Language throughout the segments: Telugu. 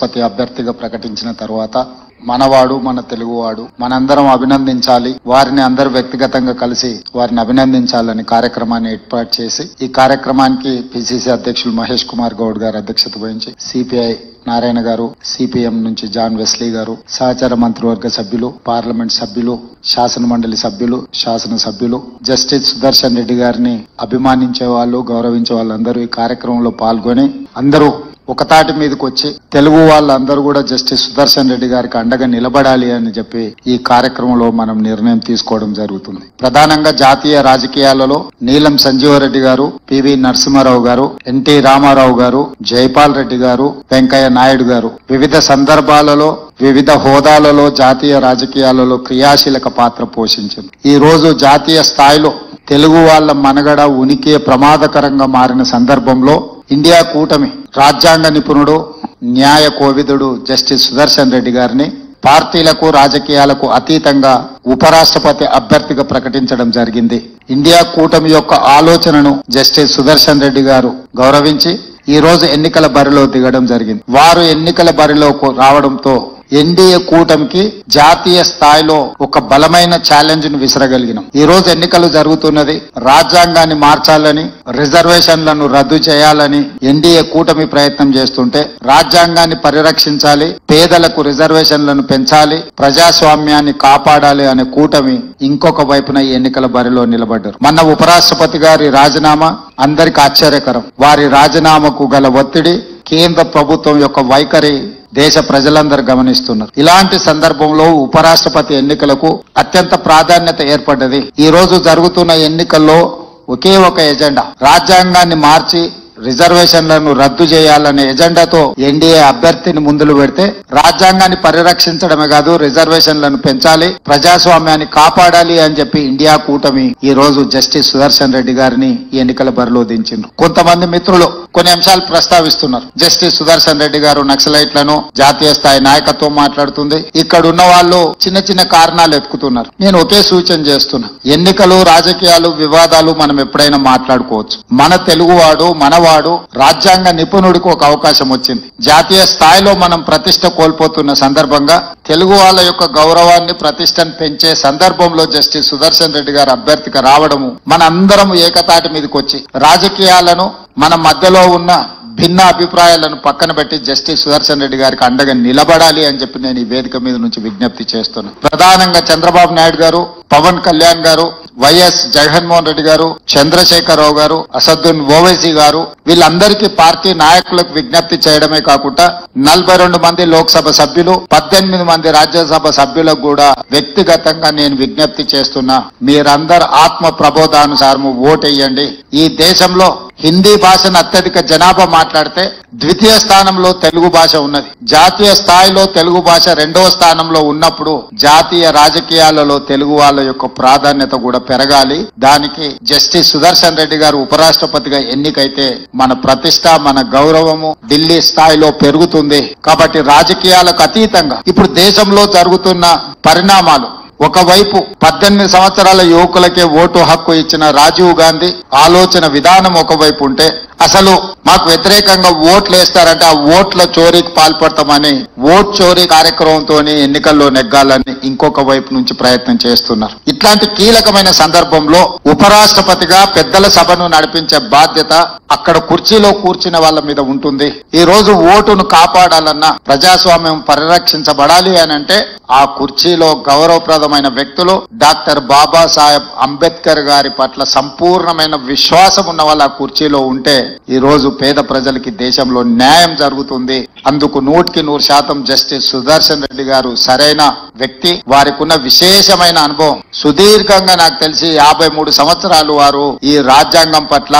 ఉపరాష్ట్రపతి అభ్యర్థిగా ప్రకటించిన తర్వాత మనవాడు మన తెలుగువాడు మనందరం అభినందించాలి, వారిని అందరూ వ్యక్తిగతంగా కలిసి వారిని అభినందించాలని కార్యక్రమాన్ని ఏర్పాటు చేసి ఈ కార్యక్రమానికి పిసిసి అధ్యక్షులు మహేష్ కుమార్ గౌడ్ గారు అధ్యక్షత వహించి సిపిఐ నారాయణ గారు, సిపిఎం నుంచి జాన్ వెస్లీ గారు, సహచార మంత్రివర్గ సభ్యులు, పార్లమెంట్ సభ్యులు, శాసన మండలి సభ్యులు, శాసన సభ్యులు, జస్టిస్ సుదర్శన్ రెడ్డి గారిని అభిమానించే వాళ్ళు, గౌరవించే వాళ్ళందరూ ఈ కార్యక్రమంలో పాల్గొని అందరూ ఒక తాటి మీదకి వచ్చి తెలుగు వాళ్ళందరూ కూడా జస్టిస్ సుదర్శన్ రెడ్డి గారికి అండగా నిలబడాలి అని చెప్పి ఈ కార్యక్రమంలో మనం నిర్ణయం తీసుకోవడం జరుగుతుంది. ప్రధానంగా జాతీయ రాజకీయాలలో నీలం సంజీవరెడ్డి గారు, పివి నరసింహారావు గారు, ఎన్టీ రామారావు గారు, జైపాల్ రెడ్డి గారు, వెంకయ్య నాయుడు గారు వివిధ సందర్భాలలో వివిధ హోదాలలో జాతీయ రాజకీయాలలో క్రియాశీలక పాత్ర పోషించింది. ఈ రోజు జాతీయ స్థాయిలో తెలుగు వాళ్ళ మనుగడ ఉనికి ప్రమాదకరంగా మారిన సందర్భంలో ఇండియా కూటమి రాజ్యాంగ నిపుణుడు, న్యాయ కోవిదుడు జస్టిస్ సుదర్శన్ రెడ్డి గారిని పార్టీలకు రాజకీయాలకు అతీతంగా ఉపరాష్ట్రపతి అభ్యర్థిగా ప్రకటించడం జరిగింది. ఇండియా కూటమి యొక్క ఆలోచనను జస్టిస్ సుదర్శన్ రెడ్డి గారు గౌరవించి ఈ రోజు ఎన్నికల బరిలో దిగడం జరిగింది. వారు ఎన్నికల బరిలో రావడంతో ఎన్డీఏ కూటమికి జాతీయ స్థాయిలో ఒక బలమైన ఛాలెంజ్ ను విసరగలిగినాం. ఈ రోజు ఎన్నికలు జరుగుతున్నది. రాజ్యాంగాన్ని మార్చాలని, రిజర్వేషన్లను రద్దు చేయాలని ఎన్డీఏ కూటమి ప్రయత్నం చేస్తుంటే రాజ్యాంగాన్ని పరిరక్షించాలి, పేదలకు రిజర్వేషన్లను పెంచాలి, ప్రజాస్వామ్యాన్ని కాపాడాలి అనే కూటమి ఇంకొక వైపున ఈ ఎన్నికల బరిలో నిలబడ్డారు. మొన్న ఉపరాష్ట్రపతి గారి రాజీనామా అందరికి ఆశ్చర్యకరం. వారి రాజీనామాకు గల ఒత్తిడి, కేంద్ర ప్రభుత్వం యొక్క వైఖరి దేశ ప్రజలందరూ గమనిస్తున్నారు. ఇలాంటి సందర్భంలో ఉపరాష్ట్రపతి ఎన్నికలకు అత్యంత ప్రాధాన్యత ఏర్పడ్డది. ఈ రోజు జరుగుతున్న ఎన్నికల్లో ఒకే ఒక ఎజెండా, రాజ్యాంగాన్ని మార్చి రిజర్వేషన్లను రద్దు చేయాలనే ఎజెండాతో ఎన్డీఏ అభ్యర్థిని ముందులు పెడితే రాజ్యాంగాన్ని పరిరక్షించడమే కాదు, రిజర్వేషన్లను పెంచాలి, ప్రజాస్వామ్యాన్ని కాపాడాలి అని చెప్పి ఇండియా కూటమి ఈ రోజు జస్టిస్ సుదర్శన్ రెడ్డి గారిని ఈ ఎన్నికల బరిలో దించిండ్రు. కొంతమంది మిత్రులు కొన్ని అంశాలు ప్రస్తావిస్తున్నారు. జస్టిస్ సుదర్శన్ రెడ్డి గారు నక్సలైట్లను, జాతీయ స్థాయి నాయకత్వం మాట్లాడుతుంది, ఇక్కడ ఉన్న వాళ్ళు చిన్న చిన్న కారణాలు ఎత్తుకుతున్నారు. నేను ఒకే సూచన చేస్తున్నా, ఎన్నికలు, రాజకీయాలు, వివాదాలు మనం ఎప్పుడైనా మాట్లాడుకోవచ్చు. మన తెలుగువాడు, మనవాడు రాజ్యాంగ నిపుణుడికి ఒక అవకాశం వచ్చింది. జాతీయ స్థాయిలో మనం ప్రతిష్ట కోల్పోతున్న సందర్భంగా తెలుగు వాళ్ళ యొక్క గౌరవాన్ని, ప్రతిష్టను పెంచే సందర్భంలో జస్టిస్ సుదర్శన్ రెడ్డి గారు అభ్యర్థిగా రావడము, మనందరం ఏకతాటి మీదకి వచ్చి రాజకీయాలను, మన మధ్యలో ఉన్న భిన్న అభిప్రాయాలను పక్కన పెట్టి జస్టిస్ సుదర్శన్ రెడ్డి గారికి అండగా నిలబడాలి అని చెప్పి నేను ఈ వేదిక మీద నుంచి విజ్ఞప్తి చేస్తున్నాను. ప్రధానంగా చంద్రబాబు నాయుడు గారు, పవన్ కళ్యాణ్ గారు, వైఎస్ జగన్మోహన్ రెడ్డి గారు, చంద్రశేఖరరావు గారు, అసదుద్దీన్ ఓవైసీ గారు వీళ్ళందరికీ పార్టీ నాయకులకు విజ్ఞప్తి చేయడమే కాకుండా 42 మంది లోక్సభ సభ్యులు, 18 మంది రాజ్యసభ సభ్యులకు కూడా వ్యక్తిగతంగా నేను విజ్ఞప్తి చేస్తున్నా, మీరందరూ ఆత్మ ప్రబోధానుసారము ఓటేయండి. ఈ దేశంలో హిందీ భాషను అత్యధిక జనాభా మాట్లాడితే ద్వితీయ స్థానంలో తెలుగు భాష ఉన్నది. జాతీయ స్థాయిలో తెలుగు భాష 2వ స్థానంలో ఉన్నప్పుడు జాతీయ రాజకీయాలలో తెలుగు వాళ్ళ యొక్క ప్రాధాన్యత కూడా పెరగాలి. దానికి జస్టిస్ సుదర్శన్ రెడ్డి గారు ఉపరాష్ట్రపతిగా ఎన్నికైతే మన ప్రతిష్ట, మన గౌరవము ఢిల్లీ స్థాయిలో పెరుగుతుంది. కాబట్టి రాజకీయాలకు అతీతంగా ఇప్పుడు దేశంలో జరుగుతున్న పరిణామాలు, ఒకవైపు 18 సంవత్సరాల యువకులకే ఓటు హక్కు ఇచ్చిన రాజీవ్ గాంధీ ఆలోచన విధానం ఒకవైపు ఉంటే, అసలు మాకు వ్యతిరేకంగా ఓట్లు వేస్తారంటే ఆ ఓట్ల చోరీకి పాల్పడతామని ఓట్ చోరీ కార్యక్రమంతో ఎన్నికల్లో నెగ్గాలని ఇంకొక వైపు నుంచి ప్రయత్నం చేస్తున్నారు. ఇట్లాంటి కీలకమైన సందర్భంలో ఉపరాష్ట్రపతిగా పెద్దల సభను నడిపించే బాధ్యత అక్కడ కుర్చీలో కూర్చున్న వాళ్ళ మీద ఉంటుంది. ఈ రోజు ఓటును కాపాడాలన్నా, ప్రజాస్వామ్యం పరిరక్షించబడాలి అని అంటే ఆ కుర్చీలో గౌరవప్రదమైన వ్యక్తులు, డాక్టర్ బాబాసాహెబ్ అంబేద్కర్ గారి పట్ల సంపూర్ణమైన విశ్వాసం ఉన్న వాళ్ళ ఆ కుర్చీలో ఉంటే ఈ రోజు పేద ప్రజలకి దేశంలో న్యాయం జరుగుతుంది. అందుకు 100% జస్టిస్ సుదర్శన్ రెడ్డి గారు సరైన వ్యక్తి. వారికి ఉన్న విశేషమైన అనుభవం, సుదీర్ఘంగా నాకు తెలిసి 53 సంవత్సరాలు వారు ఈ రాజ్యాంగం పట్ల,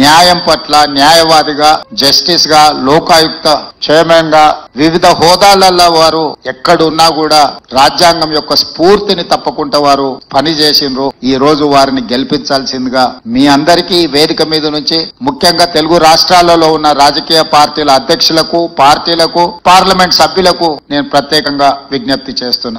న్యాయం పట్ల న్యాయవాదిగా, జస్టిస్ గా, లోకాయుక్త చైర్మన్ గా వివిధ హోదాలలో వారు ఎక్కడున్నా కూడా రాజ్యాంగం యొక్క స్ఫూర్తిని తప్పకుండా వారు పనిచేసిండ్రు. ఈ రోజు వారిని గెలిపించాల్సిందిగా మీ అందరికీ వేదిక మీద నుంచి, ముఖ్యంగా తెలుగు రాష్ట్రాలలో ఉన్న రాజకీయ పార్టీల అధ్యక్షులకు, పార్టీలకు, పార్లమెంట్ సభ్యులకు నేను ప్రత్యేకంగా విజ్ఞప్తి చేస్తున్నా.